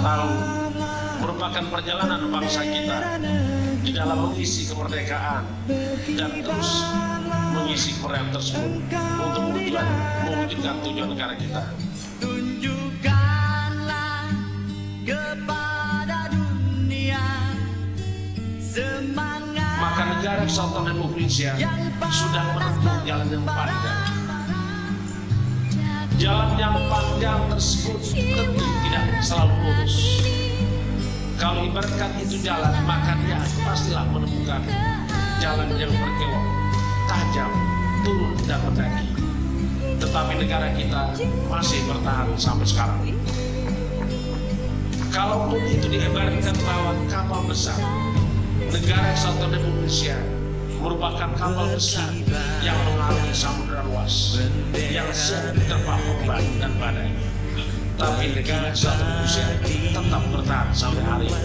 tahun merupakan perjalanan bangsa kita di dalam mengisi kemerdekaan dan terus mengisi peran tersebut untuk mewujudkan tujuan negara kita. Tunjukkanlah kepada dunia semangat. Maka negara Kesatuan Republik Indonesia sudah menempuh jalan yang panjang. Jalan yang panjang tersebut tentu tidak selalu lurus. Kalau ibaratkan itu jalan, maka dia pastilah menemukan jalan yang berkelok, tajam, turun dan mendaki. Tetapi negara kita masih bertahan sampai sekarang. Kalaupun itu diibaratkan bahwa kapal besar, negara Kesatuan Republik Indonesia merupakan kapal besar yang mengarungi samudera luas, yang siap diterpa ombak dan badai. Tapi negara Kesatuan Republik Indonesia tetap bertahan sampai hari ini.